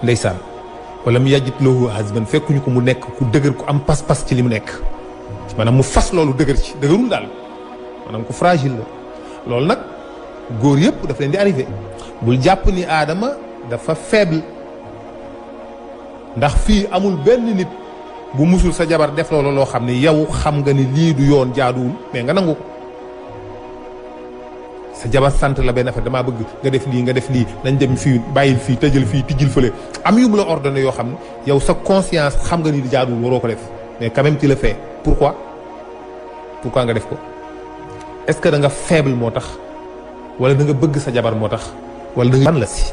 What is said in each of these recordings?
ndeysaan wala mu yajit lahu hasban fekkuñu ko mu nekk ku dëgër ku am pas-pas ci li mu nekk maanaam mu fas loolu dëgër ci dëgërul daal maanaam ku fragile la loolu nag góor yëpp daf leen di arrivé bul jàpp ni aadama dafa faible ndax fii amul benn nit bu musul sa jabar def loolu loo xam ni yow xam nga ni lii du yoon jaaduwul mais nga nangu ko sa jabar sant la benn affaire damaa bëgg nga def lii nga def lii nañ dem fii bàyyil fii tëjal fii tijjil fële am yu mu la ordonné yoo xam ne yow sa conscience xam nga ni di jaaduwul waroo ko def mais quand même tu le fais pourquoi nga def ko est-ce que da nga faible moo tax wala da nga bëgg sa jabar moo tax wala da nga ban la si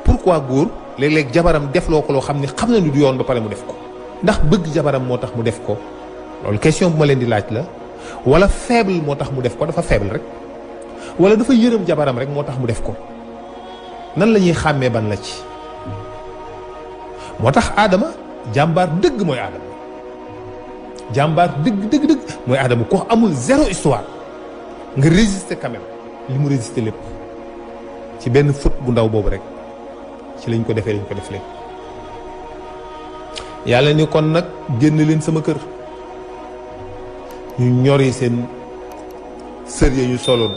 pourquoi góor léeg-léeg jabaram def loo ko loo xam ne xam na ni du yoon ba pare mu def ko ndax bëgg jabaram moo tax mu def ko loolu question bu ma leen di laaj la wala faible moo tax mu def ko dafa faible rek wala dafa yërëm jabaram rek moo tax mu def ko nan la ñuy xàmmee ban la ci moo tax aadama jàmbaar dëgg mooy aadama jàmbaar dëgg mooy aadama ko amul zéro histoire nga résister quand même li mu résister lépp ci benn faute bu ndaw boobu rek ci lañ ko defee lañ ko def lépp yàlla ni kon nag génn leen sama kër ñu ñori seen sër ya ñu soloon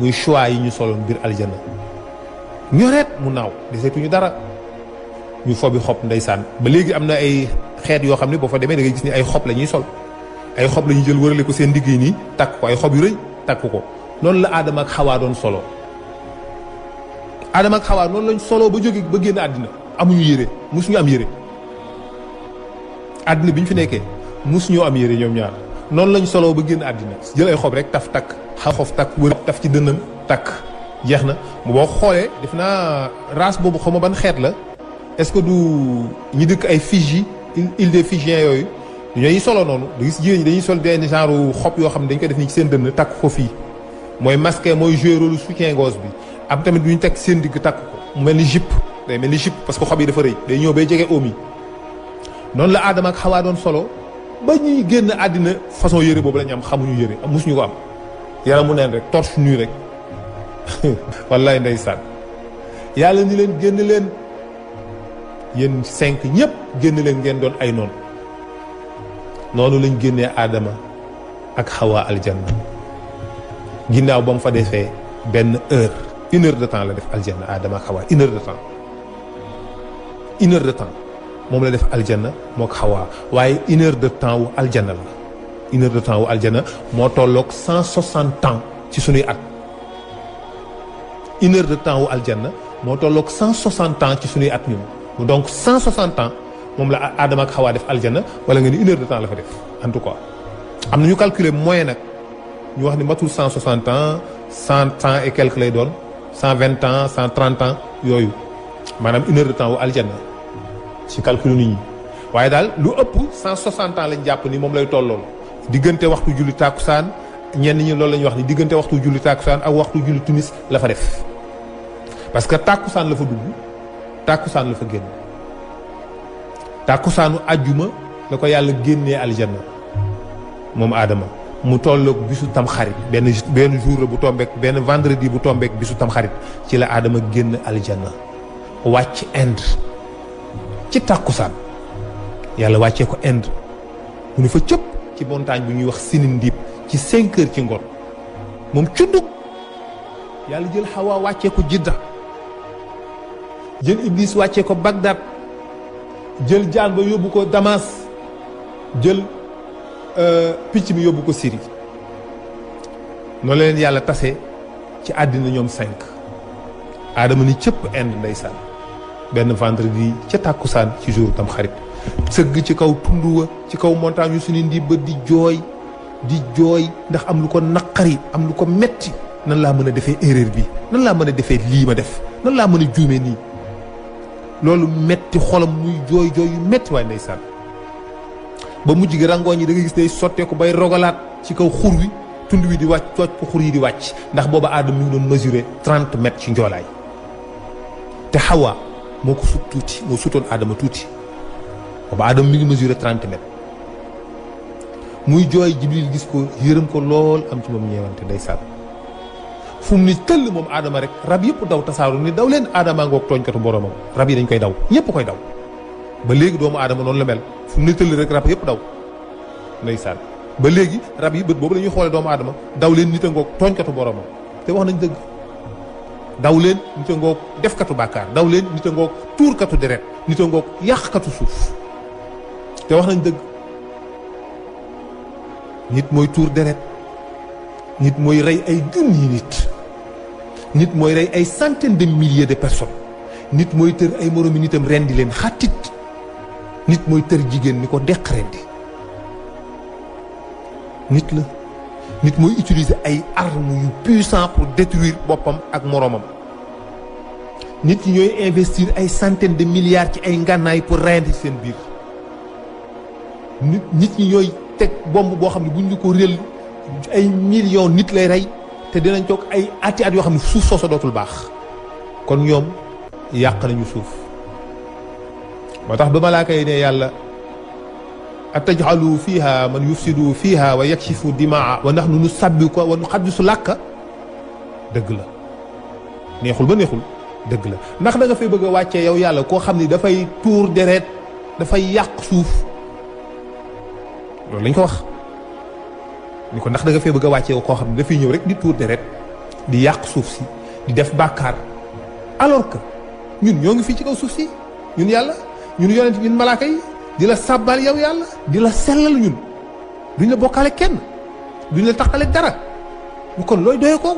muy choix yi ñu soloon biir aljana ñoreet mu naaw deseetuñu dara ñu fobi xob ndeysaan ba léegi am na ay xeet yoo xam ne boo fa demee da ngay gis ni ay xob la ñuy sol ay xob la ñuy jël wërale ko seen digg yi nii takk ko ay xob yu rëy takk ko noonu la aadama ak xawaa doon solo aadama ak xawaa noonu lañ solo ba jóge ba génn àddina amuñu yére musuñu am yére àddina bi ñu fi nekkee musuñoo am yére ñoom ñaar noonu lañ solo ba génn àddina jël ay xob rek taf takk xof takk wër taf ci dënnam takk jeex na boo xoolee def naa race boobu xaw ma ban xeet la est-ce que du ñi dëkk ay Fidji île des Fidjiens yooyu ñooy solo noonu da gis jigéen ñi dañuy sol benn genre xob yoo xam ne dañ koy def nii ci seen dënn takk ko fii mooy masqué mooy jouer rôle soutien-gorge bi am tamit du ñu teg seen digg takk ko mu mel ni jupe day mel ni jupe parce que xob yi dafa rëy day ñëw bay jege oom yi noonu la Adama ak Xawaa doon solo ba ñuy génn àddina façon yëre boobu la ñu am xamuñu yëre am mosuñu ko am yaramu neen rek torche nu rek wallaay ndeysaan yàlla ni leen génn leen yéen 5 ñëpp génn leen ngeen doon ay noonu noonu lañ génnee Adama ak Xawaa aljanna ginnaaw ba mu fa defee benn heure 1 heure de temps la def aljanna Adama ak Xawaa 1 heure de temps 1 heure de temps moom la def aljanna moo ko Xawaa waaye 1 heure de temps wu aljanna la 1 heure de temps wu aljanna moo tolloog 160 ans ci sunuy at 1 heure de temps wu aljanna moo tolloog 160 ans ci sunuy at ñun donc 160 ans moom la Adama ak Xawaa def aljanna wala nga ni 1 heure de temps la fa def en tout cas am na ñu calculer moyen nag ñu wax ni matul 160 ans 100 et quelque lay doon 120 ans 130 ans yooyu maanaam 1 heure de temps wu aljanna ci calcul nit ñi waaye daal lu ëpp 160 ans lañ jàpp ni moom lay tollool diggante waxtu julli tàkkusaan ñenn ñi loolu la ñuy wax ni diggante waxtu julli tàkkusaan ak waxtu julli timis la fa def parce que tàkkusaan la fa dugg tàkkusaan la fa génn tàkkusaanu àjjuma la ko yàlla génnee aljanna moom Adama mu tolloog bisu tamxarit benn jour la bu tombeek benn vendredi bu tombeek bisu tamxarit ci la Adama génn aljanna wàcc Inde ci tàkkusaan yàlla wàccee ko Inde mu ne fa cëpp ci montagne bu ñuy wax Sinin Ndiib ci 5 heures ci ngoon moom cuddug yàlla jël Xawaa wàccee ko Jidda jël Iblis wàccee ko Bagdad jël jaan ba yóbbu ko Damas jël picc mi yóbbu ko Syrie noonu la leen yàlla tase ci àddina ñoom 5 Adama ni cëpp Inde ndeysaan benn vendredi ca tàkkusaan ci jour tam xarit sëgg ci kaw tund wa ci kaw montagne yu suñu Ndiib ba di jooy ndax am lu ko naqari am lu ko metti nan laa mën a defee erreur bi nan laa mën a defee lii ma def nan laa mën a juumee nii loolu metti xolam muy jooy yu metti waaye ndeysaan ba mujj gi rangooñ yi da nga gis day sotteeku bay rogalaat ci kaw xur wi tund wi di wàcc toj ko xur yi di wàcc ndax booba Adama mi ngi doon mesurer 30 mètres ci njoolaay te Xawaa moo ko sut tuuti moo sutoon Adama tuuti booba Adama mi ngi mesurer 30 mètres muy jooy Jibril gis ko yërëm ko lool am ci moom ñeewante ndeysaan fu mu ni tëll moom aadama rek rab yëpp daw tasaaru ni daw leen aadama ngoog tooñkatu boromam rab yi dañ koy daw ñëpp koy daw ba léegi doomu aadama noonu la mel fu mu ni tëll rek rab yëpp daw ndeysaan ba léegi rab yi bët boobu la ñuy xoolee doomu aadama daw leen nit a ngoog tooñkatu boromam te wax nañ dëgg daw leen nit a ngoog defkatu bàkkaar daw leen nit a ngoog tuurkatu deret nit a ngoog yàqkatu suuf te wax nañ dëgg nit mooy tuur deret nit mooy rey ay junni nit mooy rey ay centaines de milliers de personnes nit mooy tër ay moroomi nitam rendi leen xattit nit mooy tër jigéen ni ko deq rendi nit la nit mooy utiliser ay armes yu puissant pour détruire boppam ak moroomam nit ñi ñooy investir ay centaines de milliards ci ay ngànnaay pour rendi seen biir nit ñi ñooy teg bomb boo xam ne buñ ñu ko réel ay millions nit lay rey te dinañ toog ay ati at yoo xam ne suuf soosa dootul baax kon ñoom yàq nañu suuf moo tax ba malaaka yi ne yàlla ataj'alu fiha man yufsidu fiha wa yakshifu dimaa wa nahnu nusabbihu wa nuqaddisu laka dëgg la neexul ba neexul dëgg la ndax da nga fay bëgg a wàccee yow yàlla koo xam ni dafay tuur deret dafay yàq suuf loolu lañ ko wax ni ko ndax da nga fee bëgg a wàccee koo xam ne dafay ñëw rek di tuur deret di yàq suuf si di def bàkkaar alors que ñun ñoo ngi fii ci kaw suuf si ñun yàlla ñun yonent ñun malaaka yi di la sàbbal yow yàlla di la sellal ñun duñ la bokkaale kenn duñ la taqale dara ñu kon looy doye ko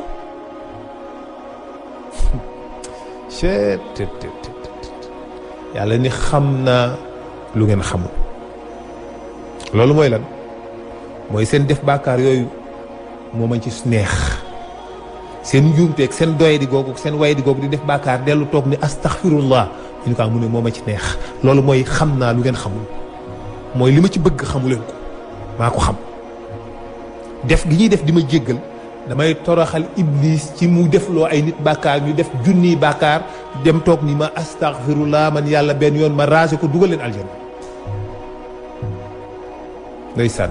yàlla ni xam naa lu ngeen xamul loolu mooy lan mooy seen def bàkkaar yooyu moo ma ci neex seen njuumteeg seen doye di googu seen waye di googu di def bàkkaar dellu toog ni astaghfirullah ñu ko mu ne moo ma ci neex loolu mooy xam naa lu ngeen xamul mooy li ma ci bëgg xamuleen ko maa ko xam def gi ñuy def di ma jéggal damay toroxal iblis ci mu def loo ay nit bàkkaar ñu def junniy bàkkaar dem toog ni ma astaghfirullah man yàlla benn yoon ma raase ko dugal leen aljanna ndeysaan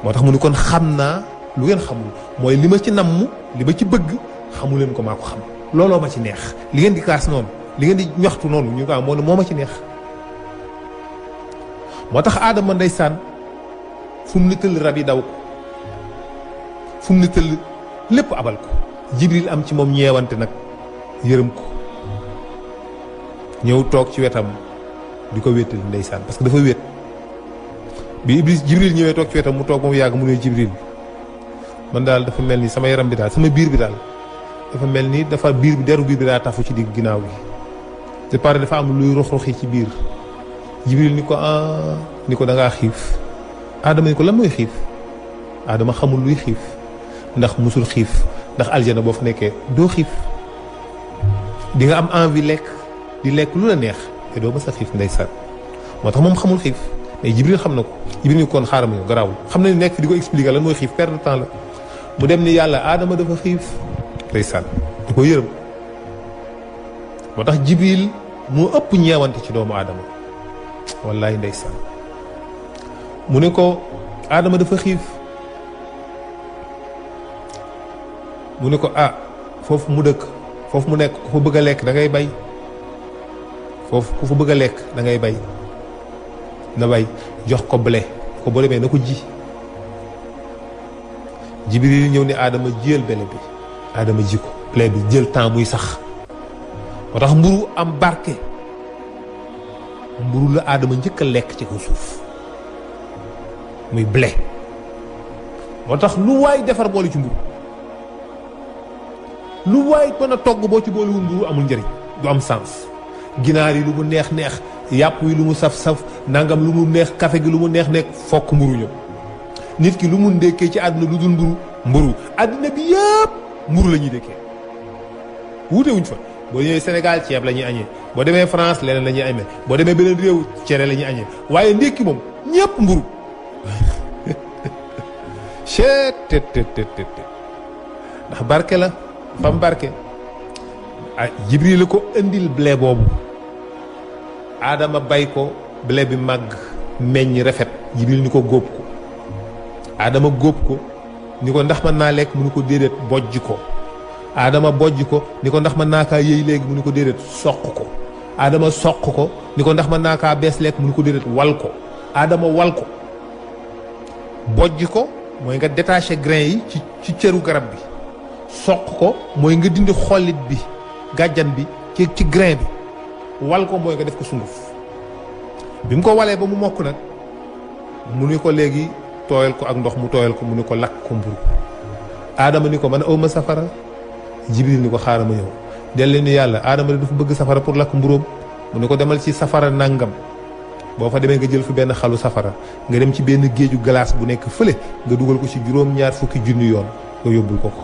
moo tax mu ni kon xam naa lu ngeen xamul mooy li ma ci namm li ma ci bëgg xamu leen ko maa ko xam looloo ma ci neex li ngeen di kaas noonu li ngeen di ñaxtu noonu ñu ko moo ma ci neex moo tax aadama ndeysaan fu mu ni tëll rab yi daw ko fu mu ni tëll lépp abal ko jibril am ci moom ñeewante nag yërëm ko ñëw toog ci wetam di ko wéttali ndeysaan parce que dafa wét bi iblis jibril ñëwee toog ci wetam mu toog moom yàgg mu ne jibril man daal dafa mel ni sama yaram bi daal sama biir bi daal dafa mel ni dafa biir bi deru biir bi daa tafu ci digg ginnaaw gi te pare dafa am luy rox-roxi ci biir jibril ni ko ni ko da ngaa xiif aadama ni ko lan mooy xiif aadama xamul luy xiif ndax musul xiif ndax aljana boo fa nekkee doo xiif di nga am envie lekk di lekk lu la neex te doo mës a xiif ndeysaan moo tax moom xamul xiif mais jibril xam na ko jibril ni kon xaaral ma ñëw garaawul xam na ni nekk fi di ko expliquer lan mooy xiif perte de temps la mu dem ni yàlla aadama dafa xiif ndeysaan di ko yërëm moo tax jibril moo ëpp ñeewante ci doomu aadama wallaay ndeysaan mu ne ko aadama dafa xiif mu ne ko foofu mu dëkk foofu mu nekk ku fa bëgg a lekk da ngay bay foofu ku fa bëgg a lekk da ngay bay na bay jox ko blé ko boo demee na ko ji jibril ñëw ne aadama jiyal blé bi aadama ji ko blé bi jël temps muy sax moo tax mburu am barke mburu la aadama njëkk a lekk ci kaw suuf muy blé moo tax lu waay defar boole ci mburu lu waay mën a togg boo ci boolewul mburu amul njëriñ du am sens ginaar yi lu mu neex neex yàpp yi lu mu saf-saf nangam lu mu neex café gi lu mu neex nekk fokk mburu ñëw nit ki lu mu ndékkee ci àdduna lu dul mburu àdduna bi yëpp mburu la ñuy dékkee wuute wuñ fa boo ñëwee Sénégal ceeb la ñuy añee boo demee France leneen la ñuy amee boo demee beneen réew cere la ñuy añee waaye ndékki moom ñëpp mburu chet ndax barke la fam barke Jibril la ko indil blé boobu Adama bay ko blé bi màgg meññ rafet Jibril ni ko góob ko Adama góob ko ni ko ndax mën naa lekk mu ni ko déedéet bojj ko Adama bojj ko ni ko ndax mën naa kaa yëy léegi mu ni ko déedéet soq ko. Adama soq ko ni ko ndax mën naa kaa bees lekk mu ni ko déedéet wal ko. Adama wal ko bojj ko mooy nga détaché grain yi ci cëru garab bi. soq ko mooy nga dindi xollit bi gàjjan bi ci grain bi. wal ko mooy nga def ko sunguf bi mu ko walee ba mu mokk nag mu ni ko léegi tooyal ko ak ndox mu tooyal ko mu ni ko lakk ko mburu. Adama ni ko man awma safara. Jibril ni ko xaaral ma ñëw dellu ni yàlla Adama dafa bëgg safara pour lakk mburóom mu ni ko demal ci safara nangam boo fa demee nga jël fi benn xalu safara nga dem ci benn géeju glace bu nekk fële nga dugal ko ci juróom-ñaar fukki junni yoon nga yóbbul ko ko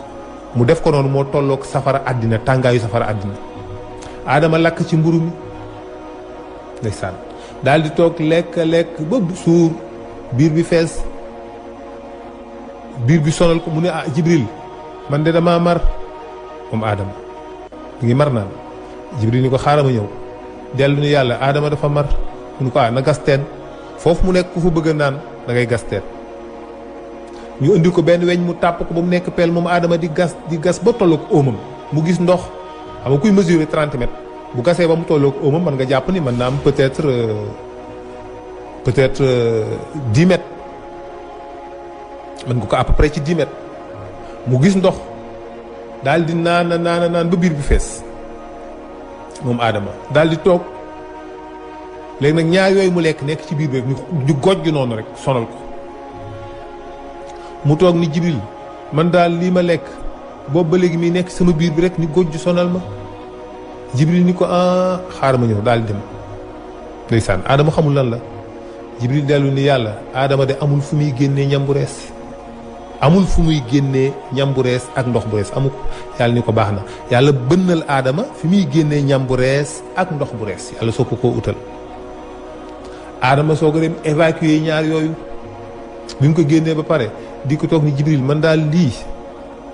mu def ko noonu moo tolloog safara àddina tàngaayu safara àddina. Adama lakk ci mburu mi ndeysaan daal di toog lekk ba suur biir bi fees biir bi sonal ko mu ne Jibril man de damaa mar. moom Adama ngi mar naan Jibril ni ko xaaral ma ñëw dellu ni yàlla Adama dafa mar mu ni ko na gas teen foofu mu nekk ku fa bëgg a naan da ngay gas teen ñu indi ko benn weñ mu tàpp ko ba mu nekk peel moom Adama di gas ba tolloog óomam mu gis ndox xam nga kuy mesurer 30 mètres bu gasee ba mu tolloog óomam man nga jàpp ni mën naa am peut-être 10 mètres mën nga ko à peu près ci 10 mètres mu gis ndox daal di naan ba biir bi fees moom Adama daal di toog léegi nag ñaar yooyu mu lekk nekk ci biir bi rek ñu gojj noonu rek sonal ko mu toog ni Jibril man daal lii ma lekk boobu ba léegi mi nekk sama biir bi rek ni gojj sonal ma. Jibril ni ko xaaral ma ñëw daal di dem ndeysaan Adama xamul lan la. Jibril dellu ni yàlla Adama de amul fu muy génnee ñam bu rees amul fu muy génnee ñam bu rees ak ndox bu rees amu ko yàlla ni ko baax na yàlla bënnal Adama fi muy génnee ñam bu rees ak ndox bu rees yàlla soo ko koo utal. Adama soo ko dem évacuer ñaar yooyu bi mu ko génnee ba pare di ko toog ni Jibril man daal lii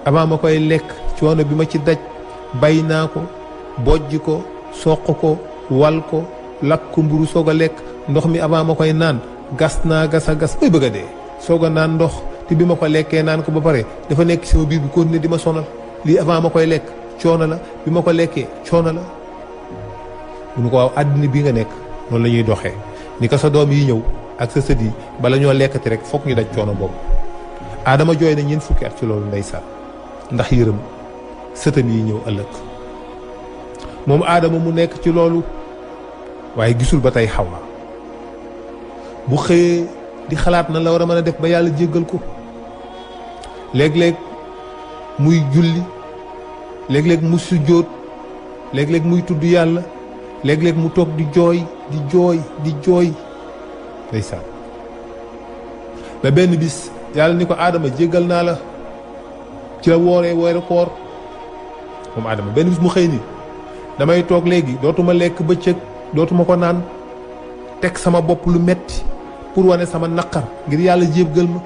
avant ma koy lekk coono bi ma ci daj bay naa ko bojj ko soq ko wal ko lakk ko mburu soog a lekk ndox mi avant ma koy naan gas naa gas a gas koy bëgg a dee soog a naan ndox te bi ma ko lekkee naan ko ba pare dafa nekk sama biir bi continuer di ma sonal lii avant ma koy lekk coono la bi ma ko lekkee coono la. mu ko waaw àddina bi nga nekk noonu la ñuy doxee ni ko sa doom yi ñëw ak sa sët yi bala ñoo lekkati rek fokk ñu daj coono boobu. Adama jooy na ñeent fukki at ci loolu ndeysaan ndax yërëm sëtam yi ñëw ëllëg moom Adama mu nekk ci loolu waaye gisul ba tey Xawa bu xëyee di xalaat na la war a mën a def ba yàlla jéggal ko léeg-léeg muy julli léeg-léeg mu sujjóot léeg-léeg muy tudd yàlla léeg-léeg mu toog di jooy di jooy ndeysaan ba benn bis yàlla ni ko Adama jéggal naa la ci la wooree koor moom Adama benn bis mu xëy ni damay toog léegi dootuma lekk bëccëg dootuma ko naan teg sama bopp lu metti pour wane sama naqar ngir yàlla jéggal ma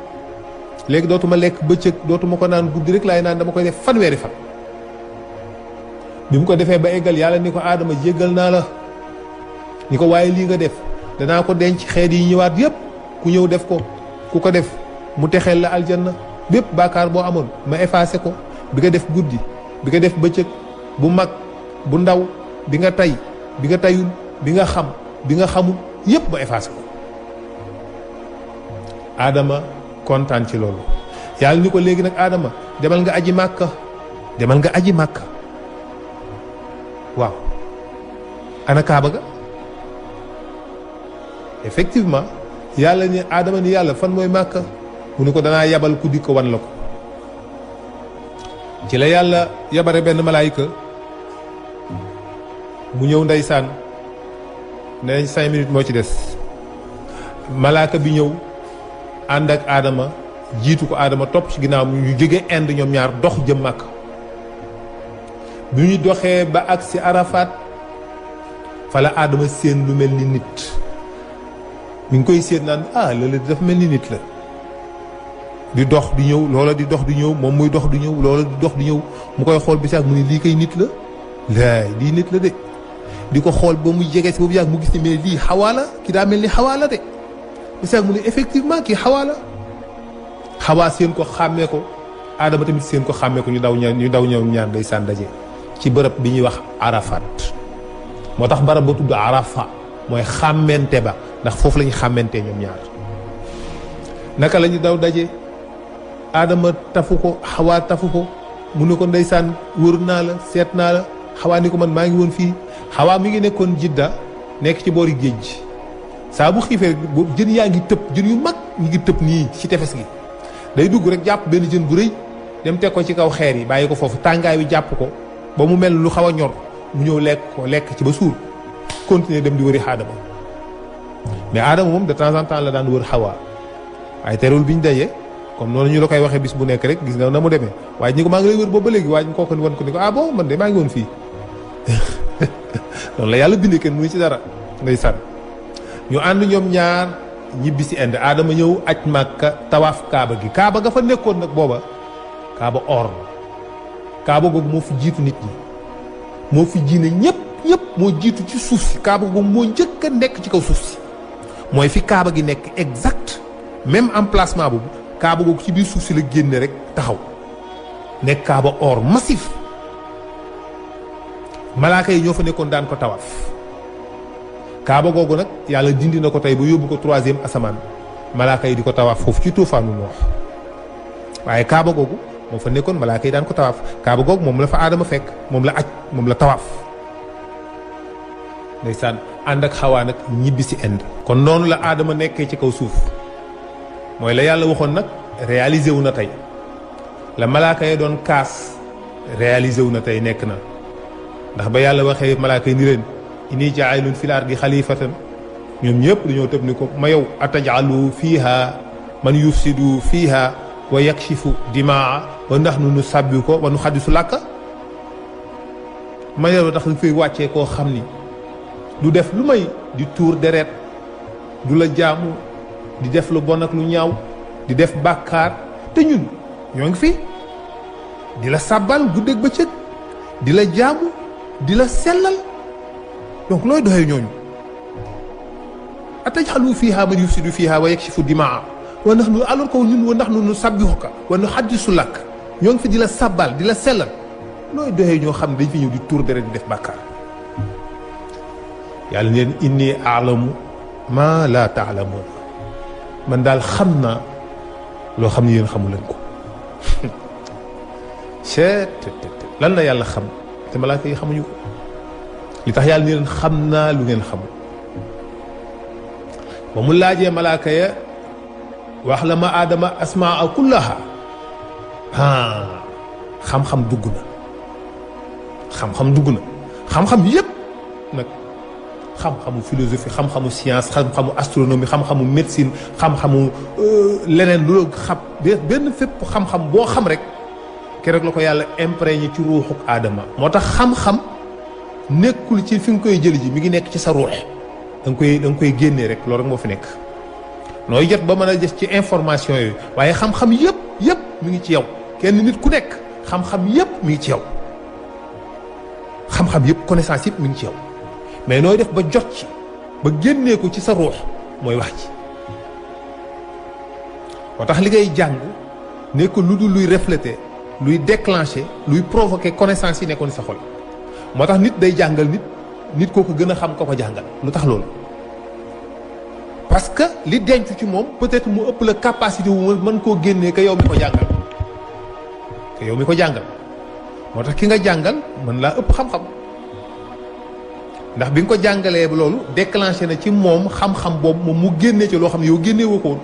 léegi dootuma lekk bëccëg dootuma ko naan guddi rek laay naan dama koy def fanweeri fan. bi mu ko defee ba eggal yàlla ni ko Adama jéggal naa la ni ko waaye lii nga def danaa ko denc xeet yi ñëwaat yépp ku ñëw def ko ku ko def mu texeel la aljanna bépp baakaar boo amoon ma effacé ko bi nga def guddi bi nga def bëccëg bu mag bu ndaw bi nga tay bi nga tayul bi nga xam bi nga xamul yépp ma effacé ko. Adama kontaan ci loolu yàlla ni ko léegi nag Adama demal nga aji màkka demal nga aji màkka waaw ana kaaba ga effectivement yàlla ni Adama ni yàlla fan mooy màkka mu ni ko danaa yabal ku di ko wan la ko ci la yàlla yabare benn malaayika mu ñëw ndeysaan nee nañ 5 minutes moo ci des malaaka bi ñëw ànd ak Adama jiitu ko Adama topp ci ginnaaw ñu jóge Inde ñoom ñaar dox jëm Makka bi ñu doxee ba agsi Arafat fa la Adama séen lu mel ni nit mi ngi koy séen naan loolu dafa mel ni nit la di dox di ñëw loola di dox di ñëw moom muy dox di ñëw loola di dox di ñëw mu koy xool bi sax mu ni lii kay nit la laay lii nit la de di ko xool ba mu jege si boobu yàgg mu gis ni mais lii Xawaa la ki daa mel ni Xawaa la de bi sax mu ni effectivement kii Xawaa la Xawaa seen ko xàmmee ko aadama tamit seen ko xàmmee ko ñu daw ñoom ñaar ndeysaan daje ci bërëb bi ñuy wax Arafat moo tax barab ba tudd Arafa mooy xàmmente ba ndax foofu la ñu xàmmentee ñoom ñaar naka la ñu daw daje aadama tafu ko xawaa tafu ko mu ne ko ndeysaan wër naa la seet naa la xawaa ni ko man maa ngi woon fii xawaa mi ngi nekkoon Jidda nekk ci boori géej gi saa bu xiifee boobu jën yaa ngi tëb jën yu mag ñu ngi tëb nii ci tefes gi day dugg rek jàpp benn jën bu rëy dem teg ko ci kaw xeer yi bàyyi ko foofu tàngaay wi jàpp ko ba mu mel lu xaw a ñor mu ñëw lekk ci ba suur continuer dem di wëri aadama mais aadama moom de temps en temps la daan wër xawaa waaye terewul bi ñu dajee comme noonu ñu la koy waxee bis bu nekk rek gis nga na mu demee waaye ñi ko maa ngi lay wër boobu ba léegi waaye ñu kooku wan ko ni ko ah bon man de maa ngi woon fii noonu la yàlla bindee kenn mënu ci dara ndeysaan ñu ànd ñoom ñaar ñibbi si Inde aadama ñëw aj Màkka tawaaf kaaba gi kaaba ga fa nekkoon nag booba kaaba or kaaba googu moo fi jiitu nit ñi moo fi jiine ñëpp moo jiitu ci suuf si kaaba googu moo njëkk a nekk ci kaw suuf si mooy fi kaaba gi nekk exact même emplacement boobu kaaba googu ci biir suuf si la génne rek taxaw nekk kaaba or massif malaaka yi ñoo fa nekkoon daan ko tawaaf kaaba googu nag yàlla dindi na ko tey ba yóbbu ko 3e asamaan malaaka yi di ko tawaaf foofu ci tuufaanu Noox waaye kaaba googu moo fa nekkoon malaaka yi daan ko tawaaf kaaba googu moom la fa aadama fekk moom la aj moom la tawaaf ndeysaan ànd ak xawaa nag ñibbi si Inde kon noonu la aadama nekkee ci kaw suuf mooy la yàlla waxoon nag réalisé wu na tey la malaaka yi doon kaas réalisé wu na tey nekk na ndax ba yàlla waxee malaaka yi ni leen inni jaa'ilun fil ardi xalifatan ñoom ñëpp dañoo tëb ni ko ma yow atajalu fiiha man yufsidu fiiha wa yakshifu dimaa wa nahnu nusabbihu ko wa nuxaddisu làkka ma yow tax lu fay wàccee koo xam ni du def lu may di tuur deret du la jaamu di def lu bon ak lu ñaaw di def bàkkaar te ñun ñoo ngi fi di la sàbbal guddeeg bëccëg di la jaamu di la sellal donc looy doxee ñooñu ataj'alu fiihaa man yufsidu fiihaa wa yakshifu dimaa wa nahnu alors que ñun wa nahnu nusabbihuka wa nuhaddisu lak ñoo ngi fi di la sàbbal di la sellal looy doxee ñoo xam ne dañ fi ñëw di tuur deret di def bàkkaar yàlla neen inni a'lamu ma la ta'lamun man daal xam naa loo xam ne yéen xamu leen ko lan la yàlla xam te malaaka yi xamuñu ko li tax yàlla ni leen xam naa lu ngeen xamul ba mu laajee malaaka ya wax la ma aadama asmaa kullaha xam-xam dugg na xam-xam yépp nag xam-xamu philosophie xam-xamu science xam-xamu astronomie xam-xamu médecine xam-xamu leneen lu xam benn fépp xam-xam boo xam rek keroog la ko yàlla imprégné ci ruuxuk aadama moo tax xam-xam nekkul ci fi nga koy jëli ji mi ngi nekk ci sa ruux da nga koy génnee rek loolu rek moo fi nekk nooy jot ba mën a jëf ci information yooyu waaye xam-xam yëpp mi ngi ci yow kenn nit ku nekk xam-xam yëpp mi ngi ci yow xam-xam yëpp connaissance yëpp mi ngi ci yow mais nooy def ba jot ci ba génnee ko ci sa ruux mooy wax ci moo tax li ngay jàng nekkul lu dul luy refléter luy déclencher luy provoquer connaissance yi nekkoon sa xol moo tax nit day jàngal nit koo ko gën a xam ko jàngal lu tax loolu parce que li denc ci moom peut-être mu ëpp la capacité wu mën koo génnee que yow mi ko jàngal moo tax ki nga jàngal mën laa ëpp xam-xam ndax bi nga ko jàngalee ba loolu déclenché na ci moom xam-xam boobu moom mu génnee ci loo xam ne yow génnee woo ko woon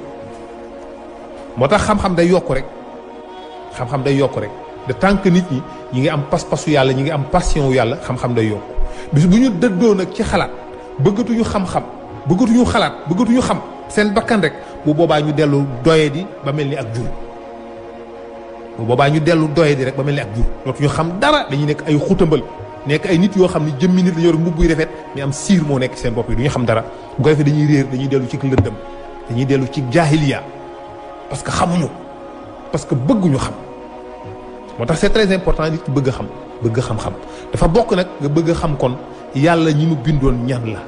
moo tax xam-xam day yokk rek de tant que nit ñi ngi am pas-pasu yàlla ñi ngi am passion wu yàlla xam-xam day yokk bis bu ñu dëddoo nag ci xalaat bëggatuñu xam-xam bëggatuñu xalaat bëggatuñu xam seen bakkan rek bu boobaa ñu dellu doye di ba mel ni ak jur rek ba mel ni ak jur dootuñu xam dara dañuy nekk ay xutambal nekk ay nit yoo xam ne jëmmi nit la yor mbubb yu rafet mais am siir moo nekk seen bopp yi du ñu xam dara bu ko defee dañuy réer dañuy dellu ci lëndëm dañuy dellu ci jaahiliya parce que xamuñu parce que bëgguñu xam moo tax c'est très important nit ki bëgg xam bëgg xam-xam dafa bokk nag nga bëgg xam kon yàlla ñi mu bindoon ñan la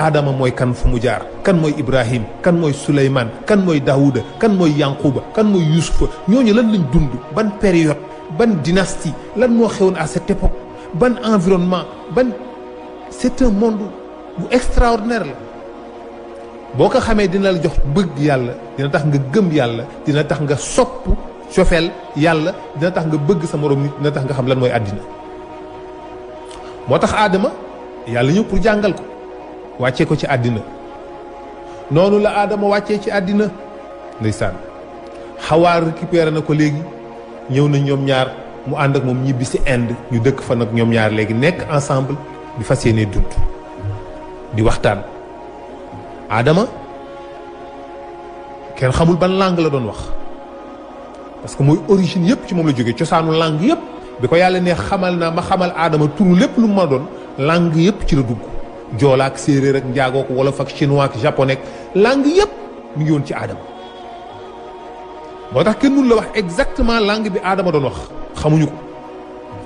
aadama mooy kan fu mu jaar kan mooy Ibrahim kan mooy Suleymaan kan mooy Daawuda kan mooy Yanquba kan mooy Yuusufa ñooñu lan lañ dund ban période ban dynastie lan moo xewoon à cette époque ban environnement c'est un monde bu extraordinaire la boo ko xamee dina la jox bëgg yàlla dina tax nga gëm yàlla dina tax nga sopp cofeel yàlla dina tax nga bëgg sa morom nit dina tax nga xam lan mooy àddina moo tax aadama yàlla ñëw pour jàngal ko wàccee ko ci àddina noonu la aadama wàccee ci àddina ndeysaan Xawaa récupéré na ko léegi ñëw na ñoom ñaar mu ànd ak moom ñibbi si Inde ñu dëkk fa nag ñoom ñaar léegi nekk ensemble di fas yéene dund di waxtaan aadama kenn xamul ban langue la doon wax parce que mooy origine yëpp ci moom la jógee cosaanu langue yëpp bi ko yàlla ne xamal naa ma xamal aadama turu lépp lu ma doon langue yëpp ci la dugg joola ak séeréer ak njaago ko wolof ak chinois ak japonais langue yëpp mi ngi woon ci aadama moo tax kenn mënu la wax exactement langue bi aadama doon wax xamuñu ko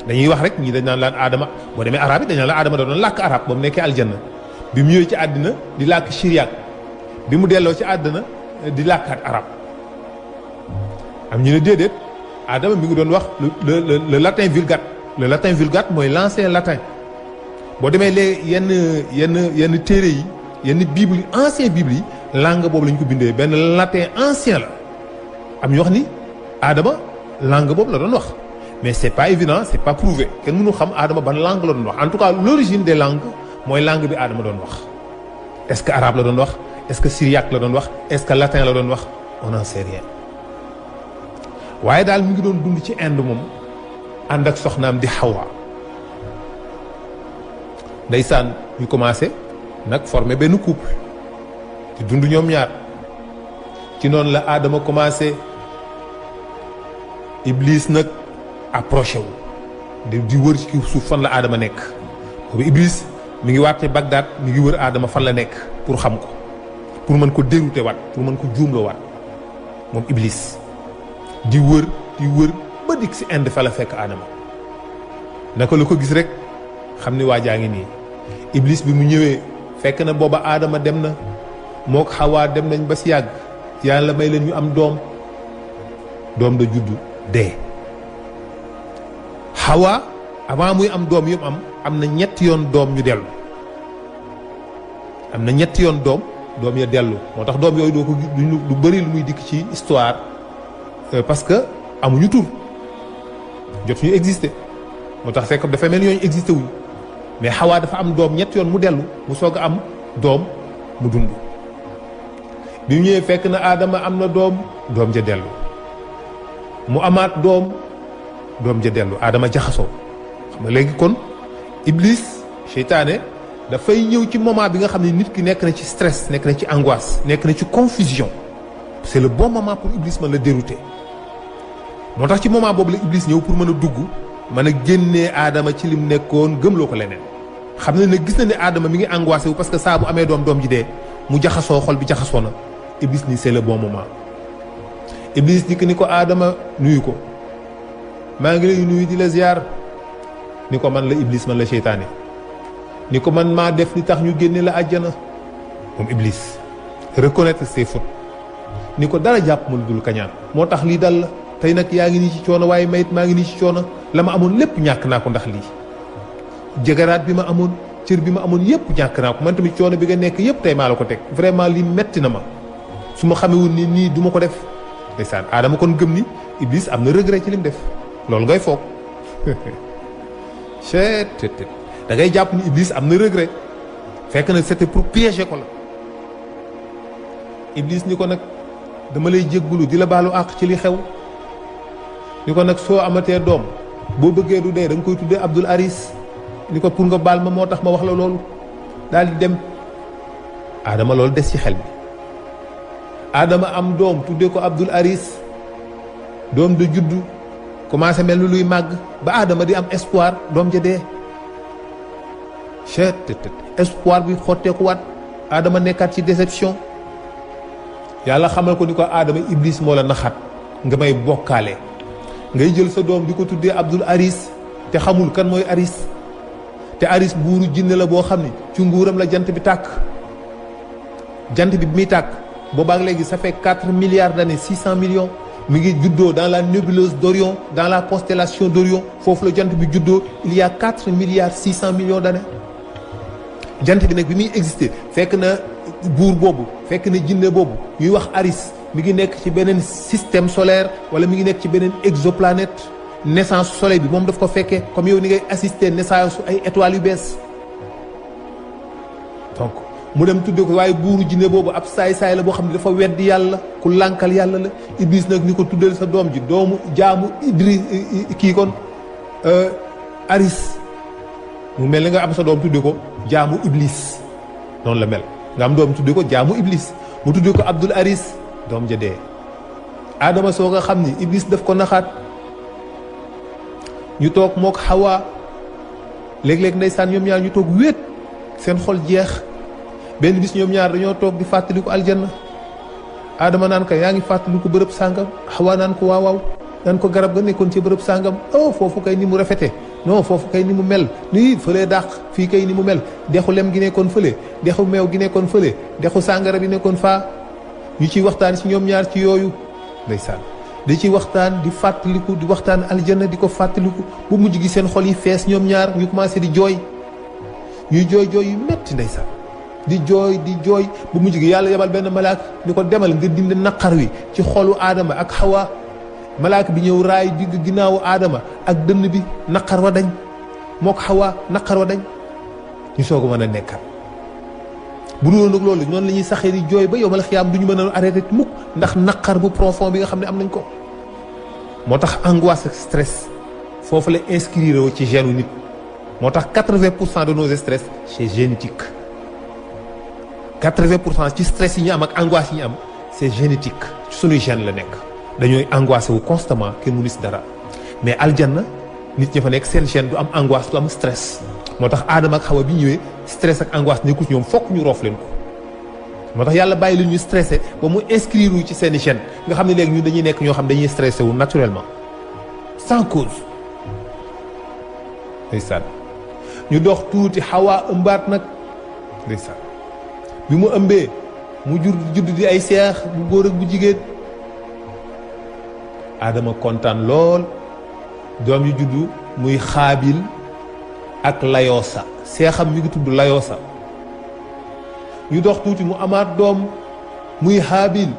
dañuy wax rek ñii dañ naan laan aadama boo demee arabe yi dañ naan la aadama da doon làkk arab ba mu nekkee aljanna bi mu ñëwee ci àddina di làkk syriaque bi mu delloo ci àddina di làkkaat arab am ñu ne déedéet aadama mi ngi doon wax le latin vulgate le latin vulgate mooy l'ancien latin boo demee léegi yenn téere yi yenn bible yi ancien bible yi langue boobu la ñu ko bindee benn latin ancien la am ñu wax ni aadama langue boobu la doon wax mais c'est pas évident c'est pas prouvé kenn mënu xam aadama ban langue la doon wax en tout cas l'origine des langues mooy langue bi aadama doon wax est-ce que arabe la doon wax est-ce que syriaque la doon wax est-ce que latin la doon wax on n'en sait rien waaye daal mi ngi doon dund ci Inde moom ànd ak soxnaam di Xawa ndeysaan ñu commencé nag former benn couple di dund ñoom ñaar ci noonu la aadama commencé Iblis nag approché wu di wër ci suuf fan la aadama nekk boobu Iblis mi ngi waate Bagdad mi ngi wër aadama fan la nekk pour xam ko pour mën ko dérouter waat pour mën ko juumloo waat moom Iblis di wër ba dikk si Inde fa la fekk aadama naka la ko gis rek xam ni waa jaa ngi nii Iblis bi mu ñëwee fekk na booba aadama dem na moo ko Xawaa dem nañ ba si yàgg yàlla may leen ñu am doom da juddu dee Xawaa avant muy am doom yu am na ñetti yoon doom ñu dellu am na ñetti yoon doom ya dellu moo tax doom yooyu doo ko lu bëri lu muy dikk ci histoire parce que amuñu tur jot ñu exister moo tax fekk dafa mel ni ñooñu existé wuñ mais Xawaa dafa am doom ñetti yoon mu dellu mu soog a am doom mu dund bi mu ñëwee fekk na aadama am na doom ja dellu mu amaat doom ja dellu aadama jaxasoo xam nga léegi kon Iblis seytaane dafay ñëw ci moment bi nga xam ne nit ki nekk na ci stress nekk na ci angoisse nekk na ci confusion c'est le bon moment pour Iblis mën la dérouter moo tax ci moment boobu la Iblis ñëw pour mën a dugg mën a génnee aadama ci lim nekkoon gëmloo ko leneen xam ne gis na ne aadama mi ngi angoissé wu parce que saa bu amee doom ji dee mu jaxasoo xol bi jaxasoo na Iblis ni c'est le bon moment Iblis dikk ni ko aadama nuyu ko maa ngi lay nuyu di la ziar ni ko man la Iblis man la seytaane ni ko man maa def li tax ñu génne la àjjana moom Iblis reconnaître ses fautes ni ko dara jàpp ma lu dul kañaan moo tax lii dal la tey nag yaa ngi nii ci coono waaye mayit maa ngi nii ci coono la ma amoon lépp ñàkk naa ko ndax lii jëgaraat bi ma amoon cër bi ma amoon yëpp ñàkk naa ko man tamit coono bi nga nekk yëpp tey maa la ko teg vraiment lii metti na ma su ma xamewul ni nii du ma ko def ndeysaan aadama kon gëm ni Iblis am na regret ci lim def loolu ngay foog da ngay jàpp ni Iblis am na regret fekk na c'était pour piéger ko la Iblis ni ko nag dama lay jéggulu di la baalu àq ci li xew ni ko nag soo amatee doom boo bëggee du dee da nga koy tuddee Abdul Aris ni ko pour nga baal ma moo tax ma wax la loolu daal di dem aadama loolu des ci xel bi aadama am doom tuddee ko Abdul Aris doom da juddu commencé mel ni luy màgg ba aadama di am espoir doom ja dee espoir bi xotteekuwaat aadama nekkaat ci déception yàlla xamal ko ni ko aadama Iblis moo la naxaat nga may bokkaale ngay jël sa doom di ko tuddee Abdul Aris te xamul kan mooy Aris te Aris buuru jinne la boo xam ni ci nguuram la jant bi tàkk jant bi muy tàkk boobaak léegi ça fait 4 milliards d'années 600 millions mi ngi juddoo dans la nébuleuse d'Orion dans la constellation d'Orion foofu la jant bi juddoo il y a 4 milliards 600 millions d'années jant bi nag bi muy exister fekk na buur boobu fekk na jinne boobu ñuy wax Aris mi ngi nekk ci beneen système solaire wala mi ngi nekk ci beneen exoplanète naissance soleil bi moom daf ko fekkee comme yow ni ngay assister naissance ay étoiles yu bees donc mu dem tudde ko waaye buuru jinne boobu ab saay-saay la boo xam ne dafa weddi yàlla ku lànkal yàlla la Iblis nag ni ko tuddal sa doom ji doomu jaamu Idris kii kon Aris mu mel ni nga am sa doom tudde ko jaamu Iblis noonu la mel nga am doom tudde ko jaamu Iblis mu tudde ko Abdul Aris doom ja dee Adama soo nga xam ni Iblis daf ko naxaat ñu toog mook Hawa léeg-léeg ndeysaan ñoom ñaar ñu toog wéet seen xol jeex benn bis ñoom ñaar dañoo toog di fàttaliku aljanna Adama naan ko yaa ngi fàttaliku bërëb sàngam Hawa naan ko waaw waaw naan ko garab ga nekkoon ci bërëb sàngam oh foofu kay ni mu rafete non foofu kay ni mu mel nii fëlee dàq fii kay ni mu mel dexu lem gi nekkoon fële dexu meew gi nekkoon fële dexu sàngara bi nekkoon faa ñu ciy waxtaan ci ñoom ñaar ci yooyu ndeysaan di ci waxtaan di fàttaliku di waxtaan aljanna di ko fàttaliku bu mujj gi seen xol yi fees ñoom ñaar ñu commencé di jooy ñuy jooy jooy yu metti ndeysaan di jooy bu mujj gi yàlla yebal benn malaak ni ko demal nga dindi naqar wi ci xolu Adama ak Hawa malaak bi ñëw raay digg ginnaawu Adama ak dënn bi naqar wa dañ mook Hawa naqar wa dañ ñu soog a mën a nekkat bu dul nag loolu noonu la ñuy saxee di jooy ba yowmal xiyaam du ñu mën a arrêté mukk ndax naqar bu profond bi nga xam ne am nañ ko moo tax angoisse ak stress foofu la inscrire wu ci gène nit moo tax 80% de nos stress c'est génétique 80% ci stress yi ñu am ak angoisse yi ñu am c'est génétique ci suñuy gène la nekk dañooy angoissé wu constamment kenn mënu si dara mais aljanna nit ñi fa nekk seen gène du am angoisse du am stress moo tax Adama ak Hawa bi ñëwee stress ak angoisse nekkul ci ñoom fokk ñu roof leen ko moo tax yàlla bàyyi la ñuy stressé ba mu inscrire wu ci seeni gène nga xam ne léegi ñun dañuy nekk ñoo xam dañuy stressé wu naturellement sans cause ndeysaan ñu dox tuuti Hawa ëmbaat nag ndeysaan bi mu ëmbee mu judd di ay seex bu góor ak bu jigéen Adama kontaan lool doom yu juddu muy Xaabil ak Layoosa seexam mi ngi tudd Layoosa ñu dox tuuti mu amaat doom muy Haabil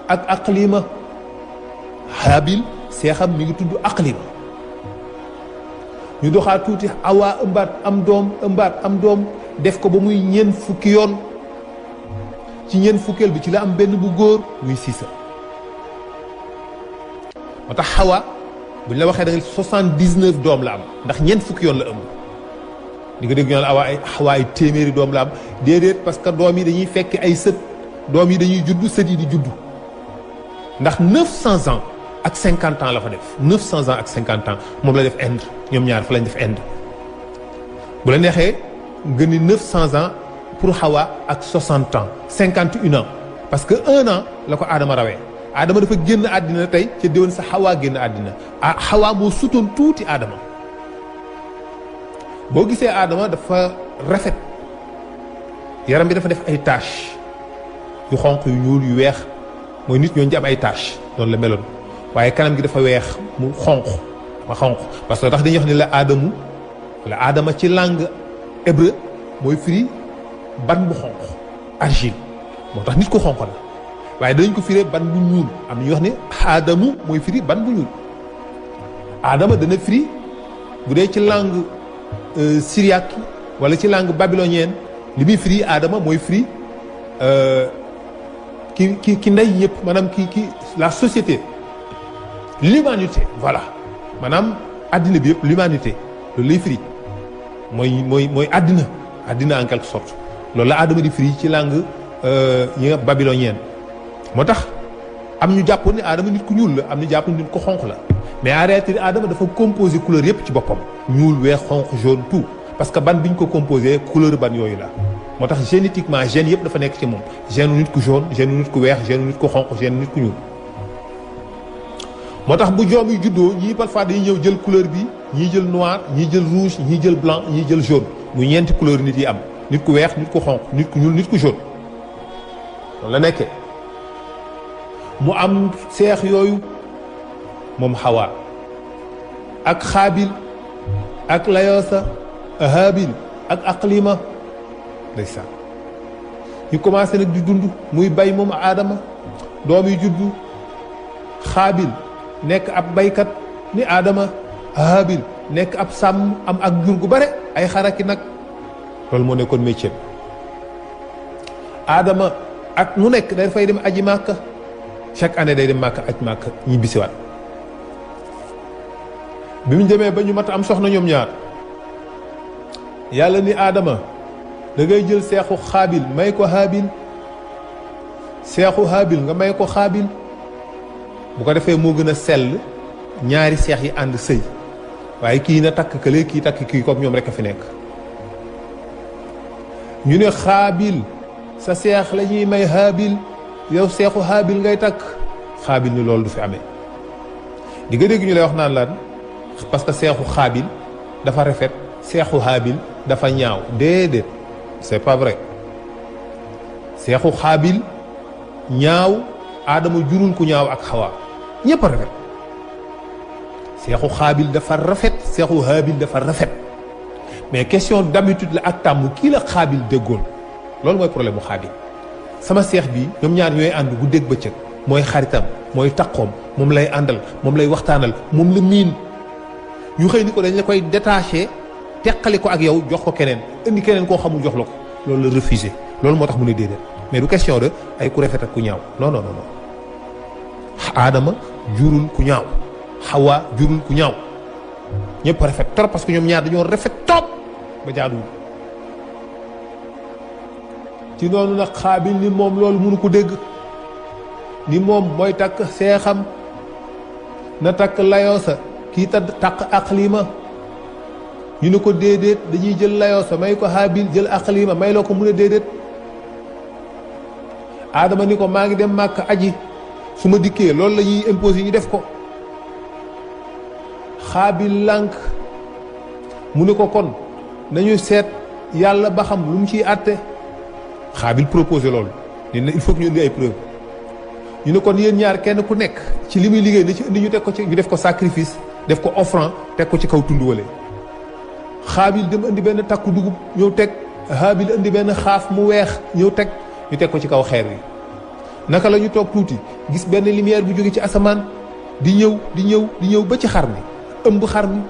ak Aqlima Haabil seexam mi ngi tudd Aqlima ñu doxaat tuuti Awa ëmbaat am doom def ko ba muy ñeent fukki yoon ci ñeent fukkeel bi ci la am benn bu góor muy Siisa moo tax Hawa buñ la waxee da nga 79 doom la am ndax ñeent fukki yoon la ëmb di nga dégg ñu naan Hawa ay téeméeri doom la am déedéet parce que doom yi dañuy fekk ay sët doom yi dañuy juddu sët yi di juddu ndax 900 ans ak 50 ans la fa def 900 ans ak 50 ans moom la def Inde ñoom ñaar fa lañ def Inde bu la neexee nga ni 900 ans pour Hawa ak 60 ans 51 ans parce que 1 an la ko Adama rawee Adama dafa génn àddina tey ca déwén sa Hawa génn àddina Hawa moo sutoon tuuti Adama boo gisee Adama dafa rafet yaram bi dafa def ay taches yu xonq yu ñuul yu weex mooy nit ñooñu ci am ay taches noonu la meloon waaye kanam gi dafa weex mu xonq parce que tax dañuy wax ne la Adama ci langue hébreu mooy firi ban bu xonq argile moo tax nit ko xonq la waaye danañ ko firee ban bu ñuul am na ñuy wax ne Adamu mooy firi ban bu ñuul Adama dana firi bu dee ci langue syriaque wala ci langue babylonienne li muy firi Adama mooy firi ki ndey ñëpp maanaam ki la société l'humanité voilà maanaam addina bi yëpp l'humanité loolu lay firi mooy addina en quelque sorte loolu la Adama di firi ci langue yi nga babylonienne moo tax am ñu jàppoon ne Adama nit ku ñuul la am ñu jàpp nit ku xonq la mais en réalité Adama dafa composé couleur yëpp ci boppam ñuul weex xonq jaune tout parce que ban bi ñu ko composé couleur ban yooyu la moo tax génétiquement gène yëpp dafa nekk ci moom gène nit ku jaune gène nit ku weex gène nit ku xonq gène nit ku ñuul moo tax bu joom yi juddoo ñii parfois dañuy ñëw jël couleur bi ñii jël noir ñii jël rouge ñii jël blanc ñii jël jaune muy ñeenti couleur nit yi am nit ku weex nit ku xonq nit ku ñuul nit ku jaune loolu la nekkee mu am seex yooyu moom Xawa ak Xaabil ak Layoosa Haabil ak Aqlima ndeysaan ñu commencé nag di dund muy bay moom Aadama doom yi juddu Xaabil nekk ab baykat ni Aadama Haabil nekk ab sàmm am ak jur gu bare ay xaraki nag loolu moo nekkoon métier Aadama ak mu nekk day fay dem aji Màkka chaque année day dem Màkka aj Màkka ñibbisiwaat bi mu demee ba ñu mat am soxna ñoom ñaar yàlla ni Aadama da ngay jël seexu Xaabil may ko Haabil seexu Haabil nga may ko Xaabil bu ko defee moo gën a sell ñaari seex yi ànd sëy waaye kii na takk kële kii takk kii kook ñoom rek a fi nekk ñu ne Xaabil sa seex la ñuy may Haabil yow seexu Haabil ngay takk Xaabil ni loolu du fi amee di nga dégg ñu lay wax naan lan parce que seexu Xaabil dafa rafet seexu Haabil dafa ñaaw déedéet c'est pas vrai seexu Xaabil ñaaw Aadama jurul ku ñaaw ak Xawa ñépp a rafet seexu Xaabil dafa rafet seexu Haabil dafa rafet mais question d'habitude la ak tàmm kii la Xaabil déggoon loolu mooy problème mu Xaabil sama seex bi ñoom ñaar ñooy ànd guddeeg bëccëg mooy xaritam mooy taqoom moom lay àndal moom lay waxtaanal moom la miin ñu xëy ni ko dañ la koy détaché teqali ko ak yow jox ko keneen indi keneen koo xamul jox la ko loolu la refusé loolu moo tax mu ne déedéet mais du question de ay ku rafet ak ku ñaaw non non non Aadama jurul ku ñaaw Xawa jurul ku ñaaw ñëpp rafet trop parce que ñoom ñaar dañoo rafet trop ba jaaduwul ci noonu nag Xaabil ni moom loolu mënu ko dégg ni moom mooy takk seexam na takk Layoosa kii takk Aqlima ñu ne ko déedéet dañuy jël Layoosa may ko Haabil jël Aqlima may loo ko mu ne déedéet Aadama ni ko maa ngi dem Màkka aji su ma dikkee loolu la ñuy imposé ñu def ko Xaabil lànk mu ne ko kon nañu seet yàlla ba xam lu mu ciy àtte Xaabil proposé loolu ne il faut que ñu indi ay preuve ñu ne kon yéen ñaar kenn ku nekk ci li muy liggéey na ci indi ñu teg ko ci ñu def ko sacrifice def ko offrande teg ko ci kaw tund wale Xaabil dem indi benn takku dugub ñëw teg Haabil indi benn xaaf mu weex ñëw teg ñu teg ko ci kaw xeer wi naka la ñu toog tuuti gis benn lumière bu jóge ci asamaan di ñëw ba ci xar mi ëmb xar mi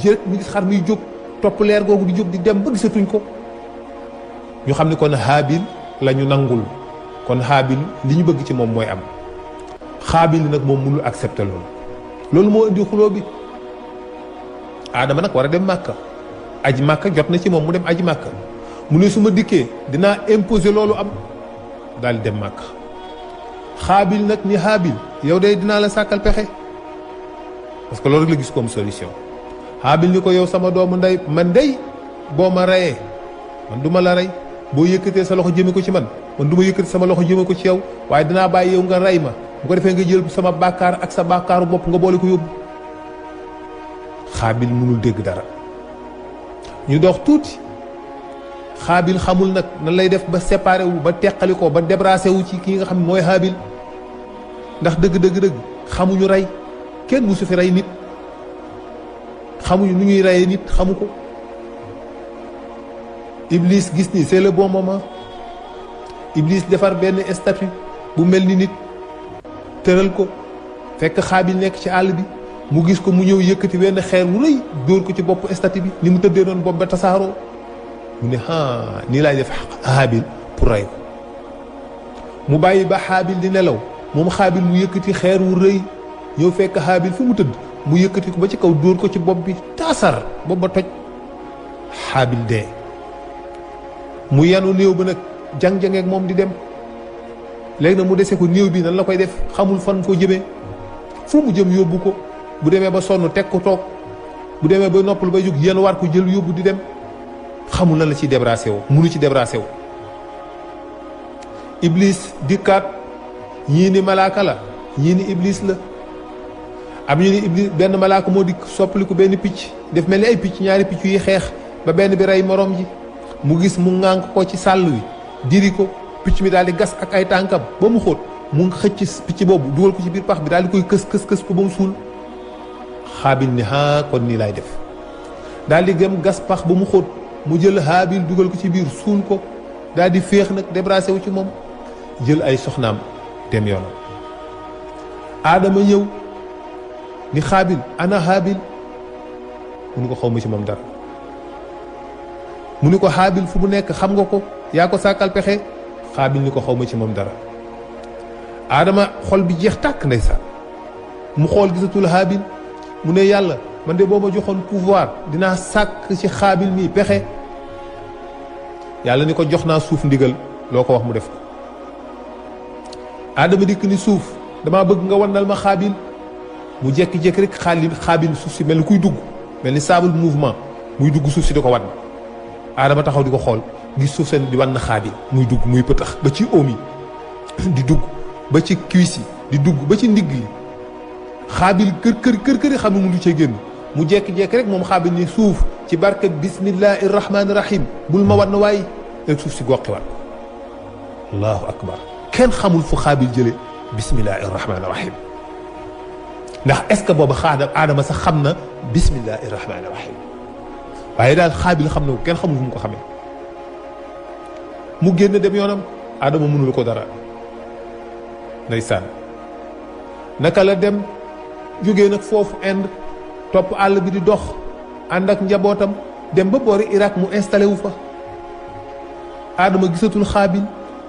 jërët mi gis xar miy jóg topp leer googu di jóg di dem ba gisatuñ ko ñu xam ne kon Haabil la ñu nangul kon Haabil li ñu bëgg ci moom mooy am Xaabil nag moom mënul accepter loolu moo indi xuloo bi Aadama nag war a dem Màkka aji Màkka jot na ci moom mu dem aji Màkka mu ne su ma dikkee dinaa imposer loolu am daal di dem Màkka Xaabil nag ni Haabil yow day dinaa la sàkkal pexe parce que loolu rek la gis comme solution Haabil ni ko yow sama doomu ndey man dey boo ma reyee man du ma la rey boo yëkkatee sa loxo jëme ko ci man du ma yëkkati sama loxo jëme ko ci yow waaye dinaa bàyyi yow nga rey ma bu ko defee nga jël sama bàkkaar ak sa bàkkaaru bopp nga boole ko yóbbu Xaabil mënul dégg dara ñu dox tuuti Xaabil xamul nag nan lay def ba séparé wu ba teqali ko ba débracé wu ci kii nga xam ne mooy Haabil ndax dëgg xamuñu rey kenn musu fi rey nit xamuñu nu ñuy reyee nit xamu ko Iblis gis ni c'est le bon moment Iblis defar benn statue bu mel ni nit tëral ko fekk Xaabil nekk ci àll bi mu gis ko mu ñëw yëkkati wenn xeer wu rëy dóor ko ci bopp statue bi ni mu tëddee noonu bopp ba tasaaroo mu ne nii laay def Haabil pour rey ko mu bàyyi ba Haabil di nelaw moom Xaabil mu yëkkati xeer wu rëy ñëw fekk Haabil fi mu tëdd mu yëkkati ko ba ci kaw dóor ko ci bopp bi taasar bopp ba toj Haabil dee mu yanu néew ba nag jang-jangeek moom di dem léegi nag mu dese ko néew bi nan la koy def xamul fan koo jëmee fu mu jëm yóbbu ko bu demee ba sonn teg ko toog bu demee ba noppal ba jóg yenn war ko jël yóbbu di dem xamul nan la ciy débracé woo munu ci débracé wu Iblis dikkaat ñii ni malaaka la ñii ni Iblis la am ñu ni Iblis benn malaaka moo dikk soppaliku benn picc def mel ni ay picc ñaari picc yi xeex ba benn bi rey morom ji mu gis mu ŋànk ko ci sàll wi diri ko picc mi daal di gas ak ay tànkam ba mu xóot mu xëcc picc boobu dugal ko ci biir pax bi daal di koy kës ko ba mu suul. xaabil ni kon nii laay def daal di gëm gas pax ba mu xóot mu jël haabil dugal ko ci biir suul ko daal di féex nag débarrassé wu ci moom jël ay soxnaam dem yoonam. aadama ñëw ni xaabil ana haabil mu ni ko xaw ma ci moom dara mu ni ko haabil fu mu nekk xam nga ko yaa ko sàkkal pexe xaabil ni ko xaw ma ci moom dara. aadama xol bi jeex tàkk ndeysaan mu xool gisatul haabil mu ne yàlla man de boo ma joxoon pouvoir dinaa sàkk ci xaabil mii pexe. yàlla ni ko jox naa suuf ndigal loo ko wax mu def ko. aadama dikk ni suuf damaa bëgg nga wannal ma xaabil mu jékki-jékki rek xaabil suuf si mel ni kuy dugg mel ni sable mouvement muy dugg suuf si di ko wan. aadama taxaw di ko xool gis suuf seen di wan na xaabil muy dugg muy pëtax ba ci oom yi di dugg ba ci cuisse yi di dugg ba ci ndigg yi. xaabil kër xam mu lu cee génn mu jékki-jékki rek moom xaabil ni suuf ci barke bismillahi rahmaani rahim bul ma wan waay rek suuf si goqi waat allahu akbar kenn xamul fu xaabil jële bismillahi rahmaani rahim ndax est-ce que booba aadama sax xam na bismillahi rahmaani rahim waaye daal xaabil xam na ko kenn xamul fu mu ko xamee mu génn dem yoonam aadama mënul ko dara ndeysaan naka la dem jógee nag foofu Inde topp àll bi di dox ànd ak njabootam dem ba boori Irak mu installé wu fa. aadama gisatul xaabil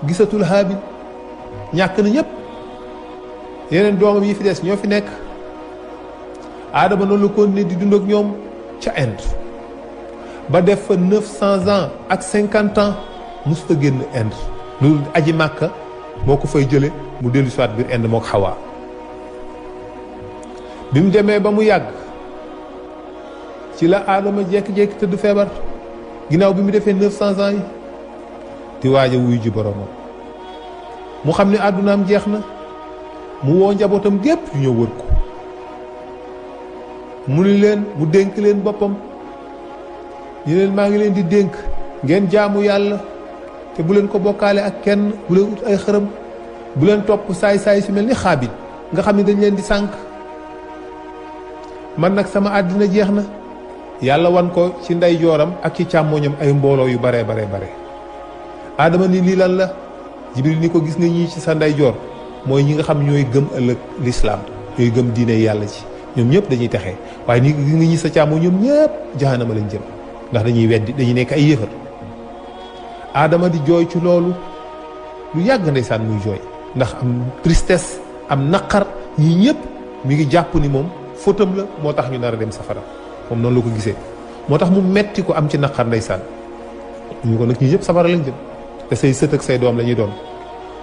gisatul haabil ñàkk na ñëpp yeneen doomam yi fi des ñoo fi nekk. aadama noonu la continué di dund ak ñoom ca Inde ba def fa 900 ans ak 50 ans mosut a génn Inde loolu aji màkka moo ko fay jële mu dellu si waat biir Inde moo ko Xawaa. bi mu demee ba mu yàgg ci la aadama jékki-jékki tëdd feebar ginnaaw bi mu defee 900 ans yi di waaj a wuyu ji boromam mu xam ne àddunaam jeex na mu woo njabootam gépp yu ñëw wër ko mu ni leen mu dénk leen boppam ñu leen maa ngi leen di dénk ngeen jaamu yàlla te bu leen ko bokkaale ak kenn bu leen ut ay xërëm bu leen topp saay-saay si mel ni xaabil nga xam ne dañ leen di sànk. man nag sama àddina jeex na yàlla wan ko ci ndeyjooram ak ci càmmooñam ay mbooloo yu bare aadama ni lii lan la jibril ni ko gis nga ñii ci sa ndeyjoor mooy ñi nga xam ñooy gëm ëllëg lislaam ñooy gëm diine yàlla ci ñoom ñëpp dañuy texee waaye ni gis nga ñi sa càmmooñ ñoom ñëpp jahanama lañ jëm ndax dañuy weddi dañuy nekk ay yëfar. aadama di jooy ci loolu lu yàgg ndeysaan muy jooy ndax am tristesse am naqar ñii ñëpp mi ngi jàpp ni moom fóotam la moo tax ñu nar a dem safara moom noonu la ko gisee moo tax mu metti ko am ci naqar ndeysaan ñu ko nag ñi ñëpp safara lañ jëm te say sët ak say doom la ñuy doon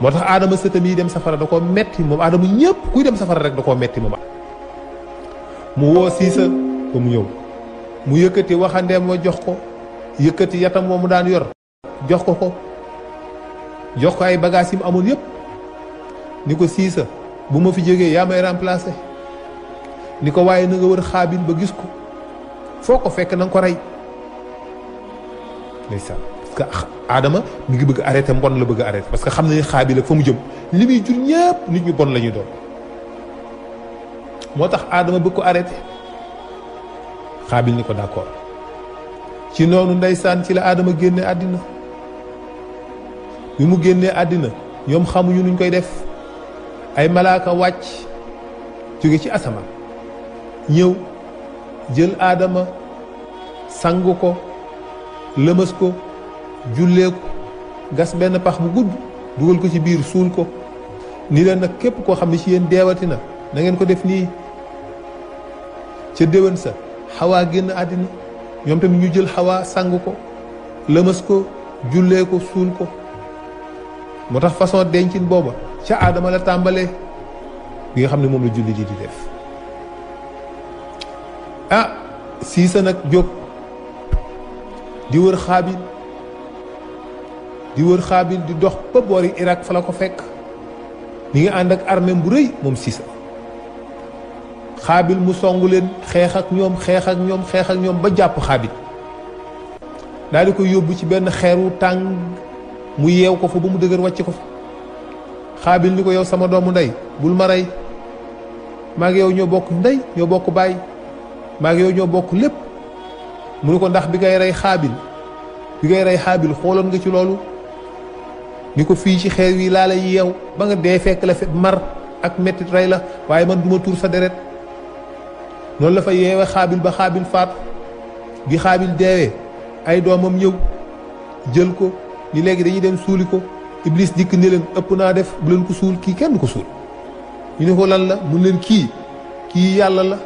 moo tax aadama sëtam yi dem safara da koo metti moom aadama ñëpp kuy dem safara rek da koo metti moom mu woo siisa ba mu ñëw mu yëkkati waxandeem wa jox ko yëkkati yatam wa mu daan yor jox ko ay bagages yi mu amoon yëpp ni ko siisa bu ma fi jógee yaa may remplacer ni ko waaye na nga wër xaabil ba gis ko foo ko fekk na nga ko rey ndeysaan parce que aadama mi ngi bëgg arrêté mbon la bëgg arrêté parce que xam na ni xaabil ak fa mu jëm li muy jur ñëpp nit ñu bon la ñuy doon moo tax aadama bëgg ko arrêté xaabil ni ko d'accord ci noonu ndeysaan ci la aadama génne àddina bi mu génnee àddina ñoom xamuñu nuñ koy def ay malaaka wàcc jóge ci asamaan ñëw jël aadama sang ko lëmës ko jullee ko gas benn pax bu gudd dugal ko ci biir suul ko ni leen nag képp koo xam ne ci yéen deewati na ngeen ko def nii ca déwén sa xawaa génn àddina ñoom tamit ñu jël xawaa sang ko lëmës ko jullee ko suul ko moo tax façon dencin booba ca aadama la tàmbalee bi nga xam ne moom la julli ji di def siisa nag jóg di wër xaabil di dox ba boori Irak fa la ko fekk mi ngi ànd ak armée bu rëy moom siisa xaabil mu songu leen xeex ak ñoom ba jàpp xaabil daal di ko yóbbu ci benn xeer wu tàng mu yeew ko fa ba mu dëgër wàcc ko fa. xaabil ni ko yow sama doomu ndey bul ma rey maa ngi yow ñoo bokk ndey ñoo bokk baay maa ngi yow ñoo bokk lépp. mu ne ko ndax bi ngay rey xaabil xooloon nga ci loolu ni ko fii ci xeer wi laa lay yeew ba nga dee fekk la fi mar ak mettit rey la waaye man duma tuur sa deret. noonu la fa yeewe xaabil ba xaabil faatu bi xaabil deewee ay doomam ñëw jël ko ni léegi dañuy dem suuli ko. Iblis dikk ni leen ëpp naa def bu leen ko suul kii kenn du ko suul ñu ne ko lan la mun leen kii yàlla la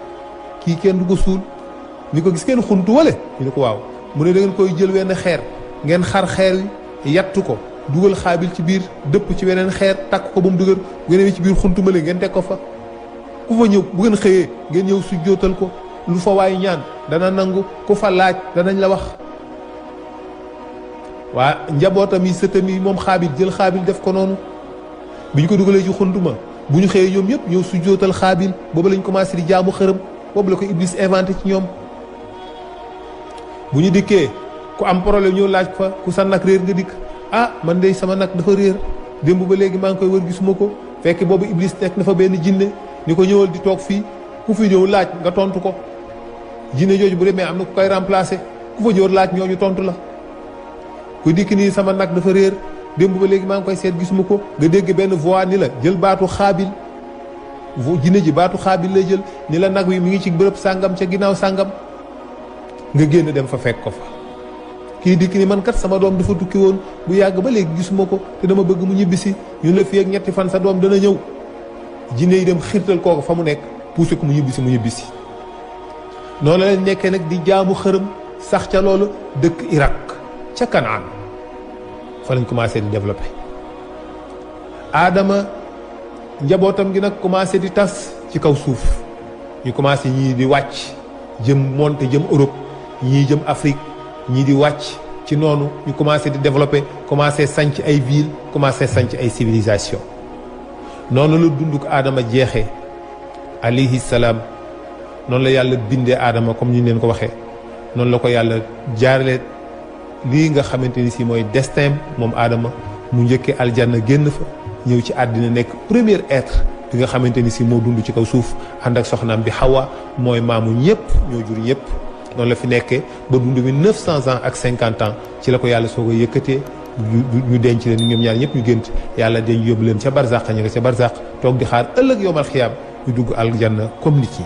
kii kenn du ko suul ni ko gis ngeen xuntu wale ñu ne ko waaw mu ne da ngeen koy jël wenn xeer ngeen xar xeer wi yattu ko dugal xaabil ci biir dëpp ci weneen xeer takk ko ba mu dëgër bu ngeen ci biir xuntu male ngeen teg ko fa ku fa ñëw bu ngeen xëyee ngeen ñëw su jootal ko lu fa waay ñaan dana nangu ku fa laaj danañ la wax. waa njabootam yi sëtam yi moom xaabil jël xaabil def ko noonu bi ñu ko dugalee ci xuntuma bu ñu xëyee ñoom ñëpp ñëw su jootal xaabil boobu lañ commencé di jaamu xërëm boobu la ko Iblis inventé ci ñoom. bu ñu dikkee ku am problème ñëw laaj fa ku sa nag réer nga dikk ah man de sama nag dafa réer démb ba léegi maa ngi koy wër gisuma ko fekk boobu Iblis nekk na fa benn jinne ni ko ñëwal di toog fii ku fi ñëw laaj nga tontu ko jinne jooju bu demee am na ku koy remplacer ku fa ñëw laaj ñooñu tontu la. ku dikk nii sama nag dafa réer démb ba léegi maa ngi koy seet gisuma ko nga dégg benn voix ni la jël baatu xaabil jinne ji baatu xaabil lay jël ni la nag wi mi ngi ci bërëb sàngam ca ginnaaw sàngam nga génn dem fa fekk ko fa. kii dikk ni man kat sama doom dafa tukki woon bu yàgg ba léegi gisuma ko te dama bëgg mu ñibbisi ñun la fii ak ñetti fan sa doom dana ñëw jinne yi dem xirtal kooku fa mu nekk poussé ko mu ñibbisi. noonu la leen nekkee nag di jaamu xërëm sax ca loolu dëkk Irak ca Kanaan fa lañ commencé di développé. Adama njabootam gi nag commencé di tas ci kaw suuf ñu commencé ñii di wàcc jëm monté jëm Europe ñii jëm Afrique ñii di wàcc ci noonu ñu commencé di développé commencé sanc ay ville commencé sanc ay civilisation. noonu la dund ko Adama jeexee alayhi salaam noonu la yàlla bindee Adama comme ni leen ko waxee noonu la ko yàlla jaarale lii nga xamante ni si mooy destin moom Adama mu njëkkee aljanna génn fa ñëw ci àddina nekk premier être bi nga xamante ni si moo dund ci kaw suuf ànd ak soxnaam bi Hawa mooy maamu ñëpp ñoo jur ñëpp. noonu la fi nekkee ba dund bi 900 ans ak 50 ans ci la ko yàlla soog a yëkkatee ñu denc leen ñoom ñaar ñëpp ñu gént yàlla dañ yóbbu leen ca barzaq ña nga ca barzaq toog di xaar ëllëg yowmal xiyaam ñu dugg aljanna comme nit ñi.